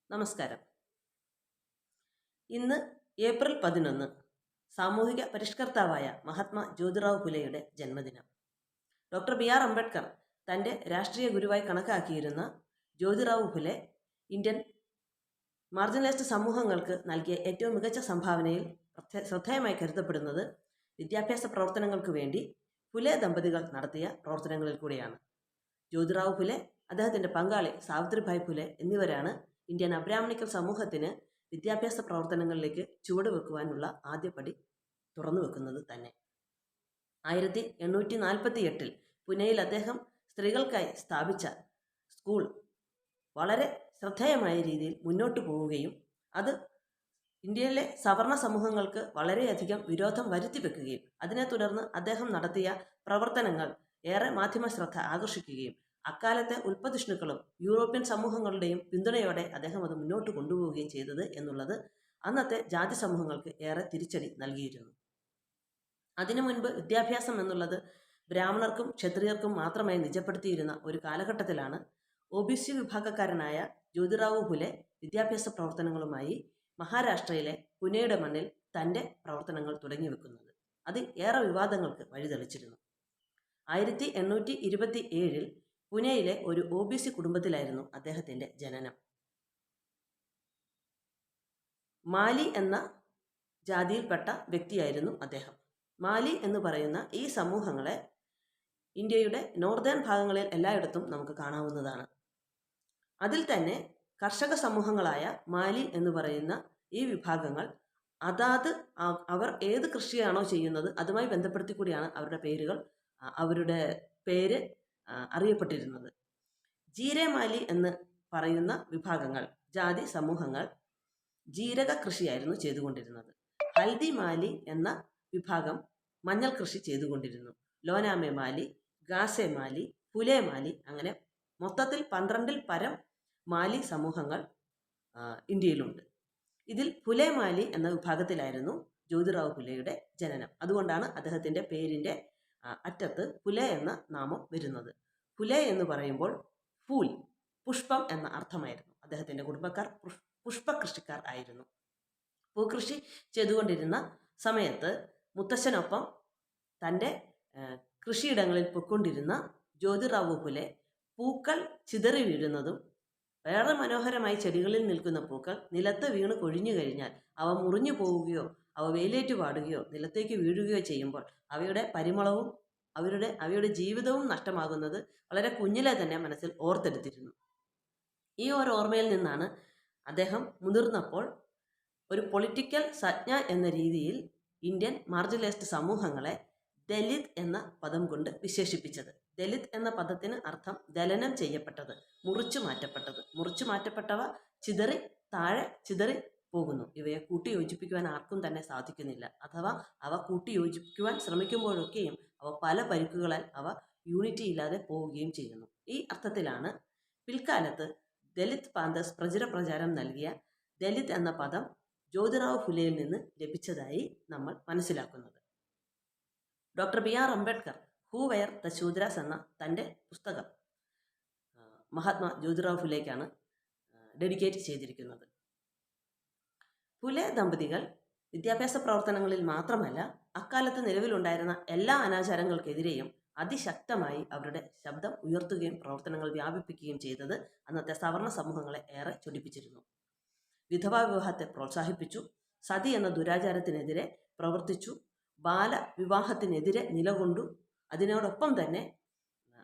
നമസ്കാരം. ഇന്ന് ഏപ്രിൽ 11 സാമൂഹിക പരിഷ്കർത്താവായ മഹാത്മാ ജ്യോതിറാവ് ഫുലെയുടെ ജന്മദിനം. Doctor BR. അംബേദ്കർ തൻ്റെ രാഷ്ട്രീയ ഗുരുവായി കണക്കാക്കിയിരുന്ന ജ്യോതിറാവ് ഫുലെ ഇന്ത്യൻ മാർജിനലൈസ്ഡ് സമൂഹങ്ങൾക്ക് നൽകിയ ഏറ്റവും മികച്ച സംഭാവനയിൽ ശ്രദ്ധേയമായി കരുതപ്പെടുന്നത് വിദ്യാഭ്യാസ പ്രവർത്തനങ്ങൾക്ക് വേണ്ടി ഫുലെ ദമ്പതികൾ നടത്തിയ പ്രവർത്തനങ്ങളിൽ കൂടിയാണ്. ജ്യോതിറാവ് ഫുലെ, അദ്ദേഹത്തിൻ്റെ പങ്കാളി സാവിത്രിഭായ് ഫുലെ എന്നിവരാണ് ഇന്ത്യൻ അബ്രാഹ്മണിക്കൽ സമൂഹത്തിന് വിദ്യാഭ്യാസ പ്രവർത്തനങ്ങളിലേക്ക് ചുവടുവെക്കുവാനുള്ള ആദ്യപടി തുറന്നു വെക്കുന്നത് തന്നെ. 1848 പുനെയിൽ അദ്ദേഹം സ്ത്രീകൾക്കായി സ്ഥാപിച്ച സ്കൂൾ വളരെ ശ്രദ്ധേയമായ രീതിയിൽ മുന്നോട്ട് പോവുകയും അത് ഇന്ത്യയിലെ സവർണ സമൂഹങ്ങൾക്ക് വളരെയധികം വിരോധം വരുത്തിവെക്കുകയും അതിനെ തുടർന്ന് അദ്ദേഹം നടത്തിയ പ്രവർത്തനങ്ങൾ ഏറെ മാധ്യമ ശ്രദ്ധ ആകർഷിക്കുകയും അക്കാലത്തെ ഉൽപ്പതിഷ്ണുക്കളും യൂറോപ്യൻ സമൂഹങ്ങളുടെയും പിന്തുണയോടെ അദ്ദേഹം അത് മുന്നോട്ട് കൊണ്ടുപോവുകയും ചെയ്തത് എന്നുള്ളത് അന്നത്തെ ജാതി സമൂഹങ്ങൾക്ക് ഏറെ തിരിച്ചടി നൽകിയിരുന്നു. അതിനു മുൻപ് വിദ്യാഭ്യാസം എന്നുള്ളത് ബ്രാഹ്മണർക്കും ക്ഷത്രിയർക്കും മാത്രമായി നിജപ്പെടുത്തിയിരുന്ന ഒരു കാലഘട്ടത്തിലാണ് OBC വിഭാഗക്കാരനായ ജ്യോതിറാവ് ഫുലെ വിദ്യാഭ്യാസ പ്രവർത്തനങ്ങളുമായി മഹാരാഷ്ട്രയിലെ പുനെയുടെ മണ്ണിൽ തൻ്റെ പ്രവർത്തനങ്ങൾ തുടങ്ങി വെക്കുന്നത്. അത് ഏറെ വിവാദങ്ങൾക്ക് വഴിതെളിച്ചിരുന്നു. 1827 പുനെയിലെ ഒരു OBC കുടുംബത്തിലായിരുന്നു അദ്ദേഹത്തിൻ്റെ ജനനം. മാലി എന്ന ജാതിയിൽപ്പെട്ട വ്യക്തിയായിരുന്നു അദ്ദേഹം. മാലി എന്ന് പറയുന്ന ഈ സമൂഹങ്ങളെ ഇന്ത്യയുടെ നോർത്തേൺ ഭാഗങ്ങളിൽ എല്ലായിടത്തും നമുക്ക് കാണാവുന്നതാണ്. അതിൽ തന്നെ കർഷക സമൂഹങ്ങളായ മാലി എന്ന് പറയുന്ന ഈ വിഭാഗങ്ങൾ അവർ ഏത് കൃഷിയാണോ ചെയ്യുന്നത് അതുമായി ബന്ധപ്പെടുത്തി കൂടിയാണ് അവരുടെ പേര് അറിയപ്പെട്ടിരുന്നത്. ജീരെ മാലി എന്ന് പറയുന്ന വിഭാഗങ്ങൾ, ജാതി സമൂഹങ്ങൾ ജീരക കൃഷിയായിരുന്നു ചെയ്തുകൊണ്ടിരുന്നത്. ഹൽദി മാലി എന്ന വിഭാഗം മഞ്ഞൾ കൃഷി ചെയ്തുകൊണ്ടിരുന്നു. ലോനാമെ മാലി, ഗാസെ മാലി, ഫുലെ മാലി, അങ്ങനെ മൊത്തത്തിൽ 12ൽ പരം മാലി സമൂഹങ്ങൾ ഇന്ത്യയിലുണ്ട്. ഇതിൽ ഫുലെ മാലി എന്ന വിഭാഗത്തിലായിരുന്നു ജ്യോതിറാവ് ഫുലെയുടെ ജനനം. അതുകൊണ്ടാണ് അദ്ദേഹത്തിൻ്റെ പേരിൻ്റെ അറ്റത്ത് ഫുലെ എന്ന നാമം വരുന്നത്. ഫുലെ എന്ന് പറയുമ്പോൾ ഫൂൽ, പുഷ്പം എന്ന അർത്ഥമായിരുന്നു. അദ്ദേഹത്തിൻ്റെ കുടുംബക്കാർ പുഷ്പകൃഷിക്കാർ ആയിരുന്നു. പൂക്കൃഷി ചെയ്തുകൊണ്ടിരുന്ന സമയത്ത് മുത്തശ്ശനൊപ്പം തൻ്റെ കൃഷിയിടങ്ങളിൽ പൊയ്ക്കൊണ്ടിരുന്ന ജ്യോതിറാവ് ഫുലെ പൂക്കൾ ചിതറി വീഴുന്നതും വേറെ മനോഹരമായി ചെടികളിൽ നിൽക്കുന്ന പൂക്കൾ നിലത്ത് വീണ് കൊഴിഞ്ഞു കഴിഞ്ഞാൽ അവ മുറിഞ്ഞു പോവുകയോ അവ വെയിലേറ്റ് പാടുകയോ നിലത്തേക്ക് വീഴുകയോ ചെയ്യുമ്പോൾ അവയുടെ പരിമളവും അവയുടെ ജീവിതവും നഷ്ടമാകുന്നത് വളരെ കുഞ്ഞിലെ തന്നെ മനസ്സിൽ ഓർത്തെടുത്തിരുന്നു. ഈ ഒരു ഓർമ്മയിൽ നിന്നാണ് അദ്ദേഹം മുതിർന്നപ്പോൾ ഒരു പൊളിറ്റിക്കൽ സജ്ഞ എന്ന രീതിയിൽ ഇന്ത്യൻ മാർജിനലൈസ്ഡ് സമൂഹങ്ങളെ ദലിത് എന്ന പദം കൊണ്ട് വിശേഷിപ്പിച്ചത്. ദലിത് എന്ന പദത്തിന് അർത്ഥം ദലനം ചെയ്യപ്പെട്ടത്, മുറിച്ചു മാറ്റപ്പെട്ടവ താഴെ ചിതറി പോകുന്നു. ഇവയെ കൂട്ടിയോജിപ്പിക്കുവാൻ ആർക്കും തന്നെ സാധിക്കുന്നില്ല. അഥവാ അവ കൂട്ടിയോജിപ്പിക്കുവാൻ ശ്രമിക്കുമ്പോഴൊക്കെയും അവ പല പരിക്കുകളാൽ അവ യൂണിറ്റി ഇല്ലാതെ പോവുകയും ചെയ്യുന്നു. ഈ അർത്ഥത്തിലാണ് പിൽക്കാലത്ത് ദലിത് പാന്തേഴ്സ് പ്രചാരം നൽകിയ ദലിത് എന്ന പദം ജ്യോതിറാവ് ഫുലെയിൽ നിന്ന് ലഭിച്ചതായി നമ്മൾ മനസ്സിലാക്കുന്നത്. Doctor BR. Ambedkar who where the Shudras എന്ന തൻ്റെ പുസ്തകം മഹാത്മാ ജ്യോതിറാവ് ഫുലെക്കാണ് ഡെഡിക്കേറ്റ് ചെയ്തിരിക്കുന്നത്. ഫുലെ ദമ്പതികൾ വിദ്യാഭ്യാസ പ്രവർത്തനങ്ങളിൽ മാത്രമല്ല അക്കാലത്ത് നിലവിലുണ്ടായിരുന്ന എല്ലാ അനാചാരങ്ങൾക്കെതിരെയും അതിശക്തമായി അവരുടെ ശബ്ദം ഉയർത്തുകയും പ്രവർത്തനങ്ങൾ വ്യാപിപ്പിക്കുകയും ചെയ്തത് അന്നത്തെ സവർണ സമൂഹങ്ങളെ ഏറെ ചൊടിപ്പിച്ചിരുന്നു. വിധവാ വിവാഹത്തെ പ്രോത്സാഹിപ്പിച്ചു, സതി എന്ന ദുരാചാരത്തിനെതിരെ പ്രവർത്തിച്ചു, ബാലവിവാഹത്തിനെതിരെ നിലകൊണ്ടു. അതിനോടൊപ്പം തന്നെ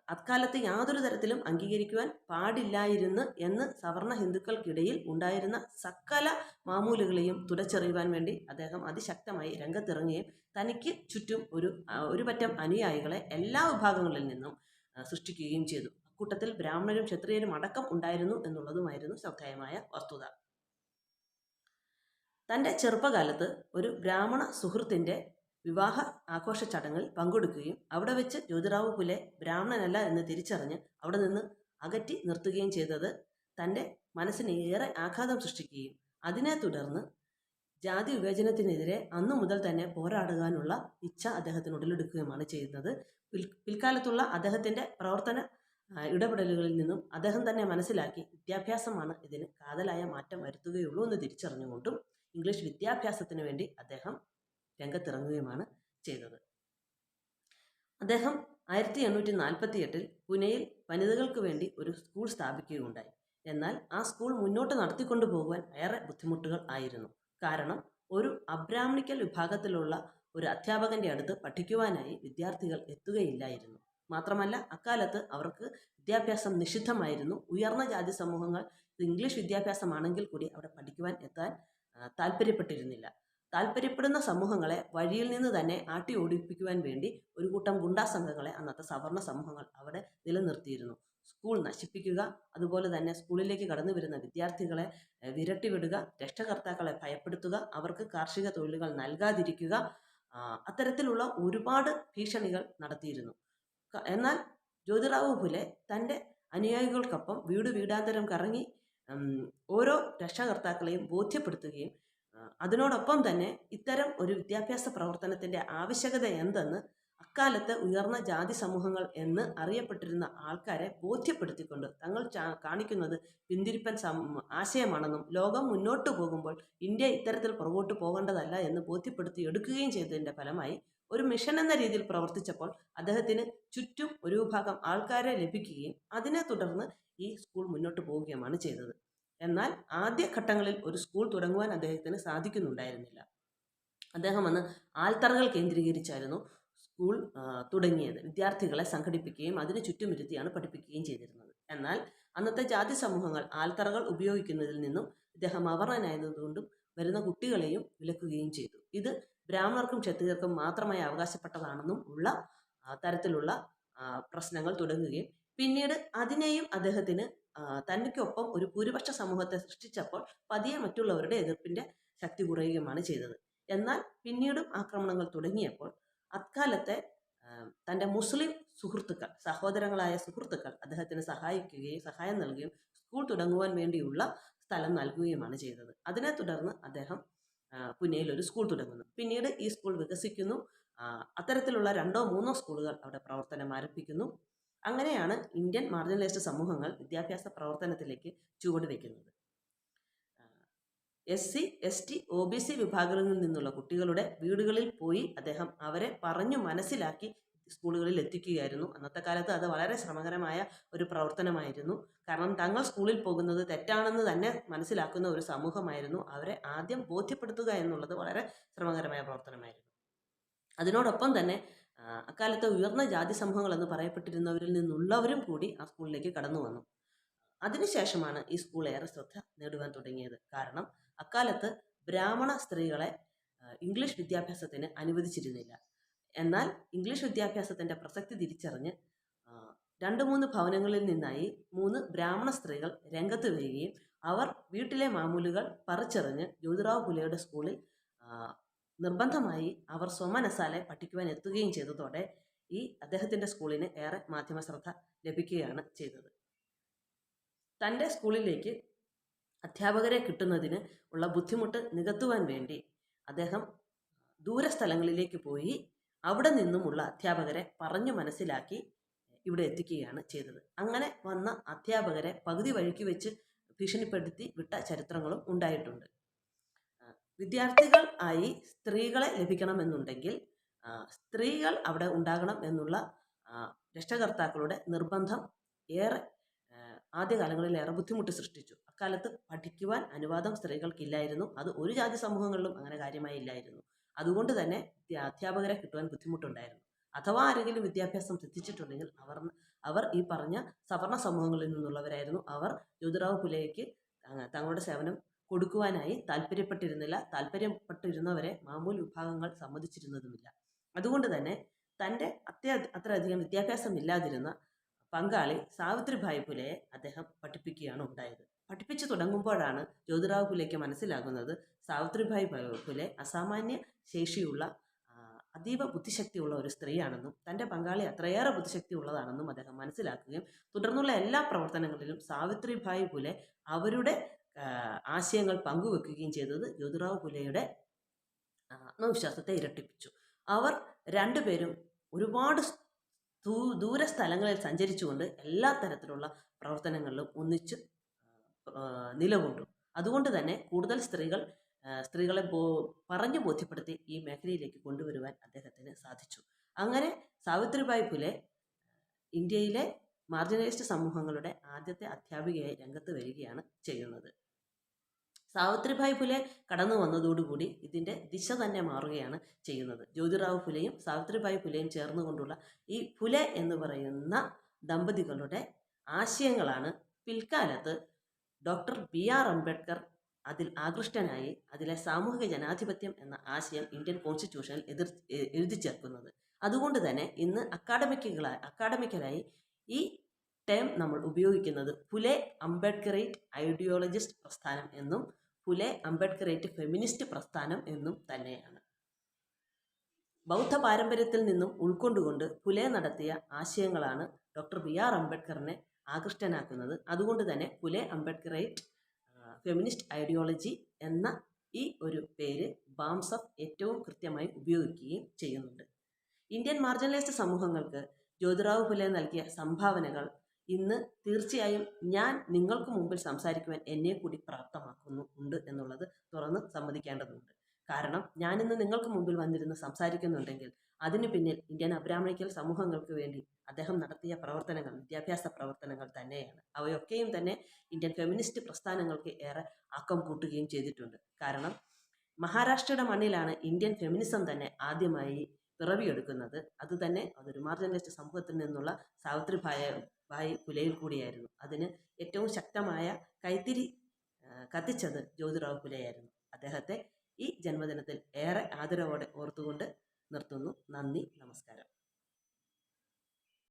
അക്കാലത്ത് യാതൊരു തരത്തിലും അംഗീകരിക്കുവാൻ പാടില്ലായിരുന്നു എന്ന് സവർണ ഹിന്ദുക്കൾക്കിടയിൽ ഉണ്ടായിരുന്ന സകല മാമൂലുകളെയും തുലച്ചെറിയുവാൻ വേണ്ടി അദ്ദേഹം അതിശക്തമായി രംഗത്തിറങ്ങുകയും തനിക്ക് ചുറ്റും ഒരു പറ്റം അനുയായികളെ എല്ലാ വിഭാഗങ്ങളിൽ നിന്നും സൃഷ്ടിക്കുകയും ചെയ്തു. അക്കൂട്ടത്തിൽ ബ്രാഹ്മണരും ക്ഷത്രിയരും അടക്കം ഉണ്ടായിരുന്നു എന്നുള്ളതുമായിരുന്നു ശ്രദ്ധേയമായ വസ്തുത. തൻ്റെ ചെറുപ്പകാലത്ത് ഒരു ബ്രാഹ്മണ സുഹൃത്തിൻ്റെ വിവാഹ ആഘോഷ ചടങ്ങിൽ പങ്കെടുക്കുകയും അവിടെ വെച്ച് ജ്യോതിറാവ് ഫുലെ ബ്രാഹ്മണനല്ല എന്ന് തിരിച്ചറിഞ്ഞ് അവിടെ നിന്ന് അകറ്റി നിർത്തുകയും ചെയ്തത് തൻ്റെ മനസ്സിന് ഏറെ ആഘാതം സൃഷ്ടിക്കുകയും അതിനെ തുടർന്ന് ജാതി വിവേചനത്തിനെതിരെ അന്നു മുതൽ തന്നെ പോരാടുവാനുള്ള ഇച്ഛ അദ്ദേഹത്തിന് ഉടലെടുക്കുകയുമാണ് ചെയ്യുന്നത്. പിൽക്കാലത്തുള്ള അദ്ദേഹത്തിൻ്റെ പ്രവർത്തന ഇടപെടലുകളിൽ നിന്നും അദ്ദേഹം തന്നെ മനസ്സിലാക്കി വിദ്യാഭ്യാസമാണ് ഇതിന് കാതലായ മാറ്റം വരുത്തുകയുള്ളൂ എന്ന് തിരിച്ചറിഞ്ഞുകൊണ്ടും ഇംഗ്ലീഷ് വിദ്യാഭ്യാസത്തിന് വേണ്ടി അദ്ദേഹം രംഗത്തിറങ്ങുകയുമാണ് ചെയ്തത്. അദ്ദേഹം 1848 പുനെയിൽ വനിതകൾക്ക് വേണ്ടി ഒരു സ്കൂൾ സ്ഥാപിക്കുകയുണ്ടായി. എന്നാൽ ആ സ്കൂൾ മുന്നോട്ട് നടത്തിക്കൊണ്ടു പോകുവാൻ ഏറെ ബുദ്ധിമുട്ടുകൾ ആയിരുന്നു. കാരണം ഒരു അബ്രാഹ്മണിക്കൽ വിഭാഗത്തിലുള്ള ഒരു അധ്യാപകന്റെ അടുത്ത് പഠിക്കുവാനായി വിദ്യാർത്ഥികൾ എത്തുകയില്ലായിരുന്നു. മാത്രമല്ല അക്കാലത്ത് അവർക്ക് വിദ്യാഭ്യാസം നിഷിദ്ധമായിരുന്നു. ഉയർന്ന ജാതി സമൂഹങ്ങൾ ഇംഗ്ലീഷ് വിദ്യാഭ്യാസമാണെങ്കിൽ കൂടി അവിടെ പഠിക്കുവാൻ എത്താൻ താല്പര്യപ്പെട്ടിരുന്നില്ല. താല്പര്യപ്പെടുന്ന സമൂഹങ്ങളെ വഴിയിൽ നിന്ന് തന്നെ ആട്ടി ഓടിപ്പിക്കുവാൻ വേണ്ടി ഒരു കൂട്ടം ഗുണ്ടാ സംഘങ്ങളെ അന്നത്തെ സവർണ സമൂഹങ്ങൾ അവിടെ നിലനിർത്തിയിരുന്നു. സ്കൂൾ നശിപ്പിക്കുക, അതുപോലെ തന്നെ സ്കൂളിലേക്ക് കടന്നു വരുന്ന വിദ്യാർത്ഥികളെ വിരട്ടിവിടുക, രക്ഷകർത്താക്കളെ ഭയപ്പെടുത്തുക, അവർക്ക് കാർഷിക തൊഴിലുകൾ നൽകാതിരിക്കുക, അത്തരത്തിലുള്ള ഒരുപാട് ഭീഷണികൾ നടത്തിയിരുന്നു. എന്നാൽ ജ്യോതിറാവു ഫുലെ തൻ്റെ അനുയായികൾക്കൊപ്പം വീട് വീടാന്തരം കറങ്ങി ഓരോ രക്ഷകർത്താക്കളെയും ബോധ്യപ്പെടുത്തുകയും അതിനോടൊപ്പം തന്നെ ഇത്തരം ഒരു വിദ്യാഭ്യാസ പ്രവർത്തനത്തിൻ്റെ ആവശ്യകത എന്തെന്ന് അക്കാലത്ത് ഉയർന്ന ജാതി സമൂഹങ്ങൾ എന്ന് അറിയപ്പെട്ടിരുന്ന ആൾക്കാരെ ബോധ്യപ്പെടുത്തിക്കൊണ്ട് തങ്ങൾ കാണിക്കുന്നത് പിന്തിരിപ്പൻ ആശയമാണെന്നും ലോകം മുന്നോട്ട് പോകുമ്പോൾ ഇന്ത്യ ഇത്തരത്തിൽ പുറകോട്ട് പോകേണ്ടതല്ല എന്ന് ബോധ്യപ്പെടുത്തി എടുക്കുകയും ചെയ്തതിൻ്റെ ഫലമായി ഒരു മിഷൻ എന്ന രീതിയിൽ പ്രവർത്തിച്ചപ്പോൾ അദ്ദേഹത്തിന് ചുറ്റും ഒരു വിഭാഗം ആൾക്കാരെ ലഭിക്കുകയും അതിനെ തുടർന്ന് ഈ സ്കൂൾ മുന്നോട്ട് പോവുകയുമാണ് ചെയ്തത്. എന്നാൽ ആദ്യ ഘട്ടങ്ങളിൽ ഒരു സ്കൂൾ തുടങ്ങുവാൻ അദ്ദേഹത്തിന് സാധിക്കുന്നുണ്ടായിരുന്നില്ല. അദ്ദേഹം അന്ന് ആൽത്തറകൾ കേന്ദ്രീകരിച്ചായിരുന്നു സ്കൂൾ തുടങ്ങിയത്. വിദ്യാർത്ഥികളെ സംഘടിപ്പിക്കുകയും അതിന് ചുറ്റുമിരുത്തിയാണ് പഠിപ്പിക്കുകയും ചെയ്തിരുന്നത്. എന്നാൽ അന്നത്തെ ജാതി സമൂഹങ്ങൾ ആൽത്തറകൾ ഉപയോഗിക്കുന്നതിൽ നിന്നും ഇദ്ദേഹം അവർണനായതുകൊണ്ടും വരുന്ന കുട്ടികളെയും വിലക്കുകയും ചെയ്തു. ഇത് ബ്രാഹ്മണർക്കും ക്ഷത്രിയർക്കും മാത്രമായി അവകാശപ്പെട്ടതാണെന്നും ഉള്ള തരത്തിലുള്ള പ്രശ്നങ്ങൾ തുടങ്ങുകയും പിന്നീട് അതിനെയും അദ്ദേഹത്തിന് തനിക്കൊപ്പം ഒരു ഭൂരിപക്ഷ സമൂഹത്തെ സൃഷ്ടിച്ചപ്പോൾ പതിയെ മറ്റുള്ളവരുടെ എതിർപ്പിൻ്റെ ശക്തി കുറയുകയുമാണ് ചെയ്തത്. എന്നാൽ പിന്നീടും ആക്രമണങ്ങൾ തുടങ്ങിയപ്പോൾ അക്കാലത്തെ തൻ്റെ മുസ്ലിം സുഹൃത്തുക്കൾ, സഹോദരങ്ങളായ സുഹൃത്തുക്കൾ അദ്ദേഹത്തിന് സഹായം നൽകുകയും സ്കൂൾ തുടങ്ങുവാൻ വേണ്ടിയുള്ള സ്ഥലം നൽകുകയുമാണ് ചെയ്തത്. അതിനെ തുടർന്ന് അദ്ദേഹം പുനെയിൽ ഒരു സ്കൂൾ തുടങ്ങുന്നു. പിന്നീട് ഈ സ്കൂൾ വികസിക്കുന്നു. അത്തരത്തിലുള്ള 2 or 3 സ്കൂളുകൾ അവിടെ പ്രവർത്തനം ആരംഭിക്കുന്നു. അങ്ങനെയാണ് ഇന്ത്യൻ മാർജിനലൈസ്ഡ് സമൂഹങ്ങൾ വിദ്യാഭ്യാസ പ്രവർത്തനത്തിലേക്ക് ചുവടുവെക്കുന്നത്. SC, ST, OBC വിഭാഗങ്ങളിൽ നിന്നുള്ള കുട്ടികളുടെ വീടുകളിൽ പോയി അദ്ദേഹം അവരെ പറഞ്ഞു മനസ്സിലാക്കി സ്കൂളുകളിൽ എത്തിക്കുകയായിരുന്നു. അന്നത്തെ കാലത്ത് അത് വളരെ ശ്രമകരമായ ഒരു പ്രവർത്തനമായിരുന്നു. കാരണം തങ്ങൾ സ്കൂളിൽ പോകുന്നത് തെറ്റാണെന്ന് തന്നെ മനസ്സിലാക്കുന്ന ഒരു സമൂഹമായിരുന്നു. അവരെ ആദ്യം ബോധ്യപ്പെടുത്തുക എന്നുള്ളത് വളരെ ശ്രമകരമായ പ്രവർത്തനമായിരുന്നു. അതിനോടൊപ്പം തന്നെ അക്കാലത്തെ ഉയർന്ന ജാതി സമൂഹങ്ങൾ എന്ന് പറയപ്പെട്ടിരുന്നവരിൽ നിന്നുള്ളവരും കൂടി ആ സ്കൂളിലേക്ക് കടന്നു വന്നു. അതിനുശേഷമാണ് ഈ സ്കൂൾ ഏറെ ശ്രദ്ധ നേടുവാൻ തുടങ്ങിയത്. കാരണം അക്കാലത്ത് ബ്രാഹ്മണ സ്ത്രീകളെ ഇംഗ്ലീഷ് വിദ്യാഭ്യാസത്തിന് അനുവദിച്ചിരുന്നില്ല. എന്നാൽ ഇംഗ്ലീഷ് വിദ്യാഭ്യാസത്തിൻ്റെ പ്രസക്തി തിരിച്ചറിഞ്ഞ് 2-3 ഭവനങ്ങളിൽ നിന്നായി 3 ബ്രാഹ്മണ സ്ത്രീകൾ രംഗത്ത് വരികയും അവർ വീട്ടിലെ മാമൂലുകൾ പറിച്ചെറിഞ്ഞ് ജ്യോതിറാവു ഫുലെയുടെ സ്കൂളിൽ നിർബന്ധമായി അവർ സ്വമനസാലെ പഠിക്കുവാൻ എത്തുകയും ചെയ്തതോടെ ഈ അദ്ദേഹത്തിൻ്റെ സ്കൂളിന് ഏറെ മാധ്യമ ശ്രദ്ധ ലഭിക്കുകയാണ് ചെയ്തത്. തൻ്റെ സ്കൂളിലേക്ക് അധ്യാപകരെ കിട്ടുന്നതിന് ഉള്ള ബുദ്ധിമുട്ട് നികത്തുവാൻ വേണ്ടി അദ്ദേഹം ദൂരസ്ഥലങ്ങളിലേക്ക് പോയി അവിടെ നിന്നുമുള്ള അധ്യാപകരെ പറഞ്ഞു മനസ്സിലാക്കി ഇവിടെ എത്തിക്കുകയാണ് ചെയ്തത്. അങ്ങനെ വന്ന അധ്യാപകരെ പകുതി വഴിക്ക് വെച്ച് ഭീഷണിപ്പെടുത്തി വിട്ട ചരിത്രങ്ങളും ഉണ്ടായിട്ടുണ്ട്. വിദ്യാർത്ഥികൾ ആയി സ്ത്രീകളെ ലഭിക്കണമെന്നുണ്ടെങ്കിൽ സ്ത്രീകൾ അവിടെ ഉണ്ടാകണം എന്നുള്ള രക്ഷകർത്താക്കളുടെ നിർബന്ധം ഏറെ ആദ്യകാലങ്ങളിൽ ഏറെ ബുദ്ധിമുട്ട് സൃഷ്ടിച്ചു. അക്കാലത്ത് പഠിക്കുവാൻ അനുവാദം സ്ത്രീകൾക്കില്ലായിരുന്നു. അത് ഒരു ജാതി സമൂഹങ്ങളിലും അങ്ങനെ കാര്യമായി ഇല്ലായിരുന്നു. അതുകൊണ്ട് തന്നെ അധ്യാപകരെ കിട്ടുവാൻ ബുദ്ധിമുട്ടുണ്ടായിരുന്നു. അഥവാ ആരെങ്കിലും വിദ്യാഭ്യാസം സിദ്ധിച്ചിട്ടുണ്ടെങ്കിൽ അവർ ഈ പറഞ്ഞ സവർണ സമൂഹങ്ങളിൽ നിന്നുള്ളവരായിരുന്നു. അവർ ജ്യോതിറാവു ഫുലെയ്ക്ക് തങ്ങളുടെ സേവനം കൊടുക്കുവാനായി താല്പര്യപ്പെട്ടിരുന്നവരെ മാമൂൽ വിഭാഗങ്ങൾ സമ്മതിച്ചിരുന്നതുമില്ല. അതുകൊണ്ട് തന്നെ തൻ്റെ അത്രയധികം വിദ്യാഭ്യാസം ഇല്ലാതിരുന്ന പങ്കാളി സാവിത്രിഭായ് ഫുലെയെ അദ്ദേഹം പഠിപ്പിക്കുകയാണ് ഉണ്ടായത്. പഠിപ്പിച്ചു തുടങ്ങുമ്പോഴാണ് ജ്യോതിറാവു ഫുലെയ്ക്ക് മനസ്സിലാകുന്നത് സാവിത്രിഭായ് ഫുലെ അസാമാന്യ ശേഷിയുള്ള അതീവ ബുദ്ധിശക്തിയുള്ള ഒരു സ്ത്രീയാണെന്നും തൻ്റെ പങ്കാളി അത്രയേറെ ബുദ്ധിശക്തി ഉള്ളതാണെന്നും അദ്ദേഹം മനസ്സിലാക്കുകയും തുടർന്നുള്ള എല്ലാ പ്രവർത്തനങ്ങളിലും സാവിത്രിഭായ് ഫുലെ അവരുടെ ആശയങ്ങൾ പങ്കുവെക്കുകയും ചെയ്തത് ജ്യോതിറാവു ഫുലെയുടെ ആത്മവിശ്വാസത്തെ ഇരട്ടിപ്പിച്ചു. അവർ രണ്ടുപേരും ഒരുപാട് ദൂര സ്ഥലങ്ങളിൽ സഞ്ചരിച്ചുകൊണ്ട് എല്ലാ തരത്തിലുള്ള പ്രവർത്തനങ്ങളിലും ഒന്നിച്ച് നിലകൊണ്ടു. അതുകൊണ്ട് തന്നെ കൂടുതൽ സ്ത്രീകളെ പറഞ്ഞു ബോധ്യപ്പെടുത്തി ഈ മേഖലയിലേക്ക് കൊണ്ടുവരുവാൻ അദ്ദേഹത്തിന് സാധിച്ചു. അങ്ങനെ സാവിത്രിബായി ഫുലെ ഇന്ത്യയിലെ മാർജിനലൈസ്ഡ് സമൂഹങ്ങളുടെ ആദ്യത്തെ അധ്യാപികയായി രംഗത്ത് വരികയാണ് ചെയ്യുന്നത്. സാവിത്രിബായി ഫുലെ കടന്നു വന്നതോടുകൂടി ഇതിൻ്റെ ദിശ തന്നെ മാറുകയാണ് ചെയ്യുന്നത്. ജ്യോതിറാവു ഫുലെയും സാവിത്രിബായി ഫുലെയും ചേർന്നുകൊണ്ടുള്ള ഈ ഫുലെ എന്ന് പറയുന്ന ദമ്പതികളുടെ ആശയങ്ങളാണ് പിൽക്കാലത്ത് ഡോക്ടർ BR അംബേദ്കർ അതിൽ ആകൃഷ്ടനായി അതിലെ സാമൂഹിക ജനാധിപത്യം എന്ന ആശയം ഇന്ത്യൻ കോൺസ്റ്റിറ്റ്യൂഷനിൽ എഴുതി ചേർക്കുന്നത്. അതുകൊണ്ട് തന്നെ ഇന്ന് അക്കാഡമിക്കലായി ഈ ടേം നമ്മൾ ഉപയോഗിക്കുന്നത് ഫുലെ അംബേദ്കറേറ്റ് ഐഡിയോളജിസ്റ്റ് പ്രസ്ഥാനം എന്നും ഫുലെ അംബേദ്കറേറ്റ് ഫെമിനിസ്റ്റ് പ്രസ്ഥാനം എന്നും തന്നെയാണ്. ബൗദ്ധ പാരമ്പര്യത്തിൽ നിന്നും ഉൾക്കൊണ്ടുകൊണ്ട് ഫുലെ നടത്തിയ ആശയങ്ങളാണ് ഡോക്ടർ BR അംബേദ്കറിനെ ആകൃഷ്ടനാക്കുന്നത്. അതുകൊണ്ട് തന്നെ ഫുലെ അംബേദ്കറേറ്റ് ഫെമിനിസ്റ്റ് ഐഡിയോളജി എന്ന ഈ ഒരു പേര് ബാംസഫ് ഏറ്റവും കൃത്യമായി ഉപയോഗിക്കുകയും ചെയ്യുന്നുണ്ട്. ഇന്ത്യൻ മാർജിനലൈസ്ഡ് സമൂഹങ്ങൾക്ക് ജ്യോതിറാവു ഫുലെ നൽകിയ സംഭാവനകൾ ഇന്ന് തീർച്ചയായും ഞാൻ നിങ്ങൾക്ക് മുമ്പിൽ സംസാരിക്കുവാൻ എന്നെ കൂടി പ്രാപ്തമാക്കുന്നുണ്ട് എന്നുള്ളത് തുറന്ന് സമ്മതിക്കേണ്ടതുണ്ട്. കാരണം ഞാനിന്ന് നിങ്ങൾക്ക് മുമ്പിൽ വന്നിരുന്ന് സംസാരിക്കുന്നുണ്ടെങ്കിൽ അതിനു പിന്നിൽ ഇന്ത്യൻ അബ്രാഹ്മണിക്കൽ സമൂഹങ്ങൾക്ക് വേണ്ടി അദ്ദേഹം നടത്തിയ പ്രവർത്തനങ്ങൾ, വിദ്യാഭ്യാസ പ്രവർത്തനങ്ങൾ തന്നെയാണ്. അവയൊക്കെയും തന്നെ ഇന്ത്യൻ ഫെമിനിസ്റ്റ് പ്രസ്ഥാനങ്ങൾക്ക് ഏറെ ആക്കം കൂട്ടുകയും ചെയ്തിട്ടുണ്ട്. കാരണം മഹാരാഷ്ട്രയുടെ മണ്ണിലാണ് ഇന്ത്യൻ ഫെമിനിസം തന്നെ ആദ്യമായി പിറവിയെടുക്കുന്നത്. അതുതന്നെ അതൊരു മാർജിനലൈസ്ഡ് സമൂഹത്തിൽ നിന്നുള്ള സാവിത്രിബായി ഫുലെയിൽ കൂടിയായിരുന്നു. അതിന് ഏറ്റവും ശക്തമായ കൈത്തിരി കത്തിച്ചത് ജ്യോതിറാവു ഫുലെയായിരുന്നു. അദ്ദേഹത്തെ ഈ ജന്മദിനത്തിൽ ഏറെ ആദരവോടെ ഓർത്തുകൊണ്ട് നിർത്തുന്നു. നന്ദി, നമസ്കാരം.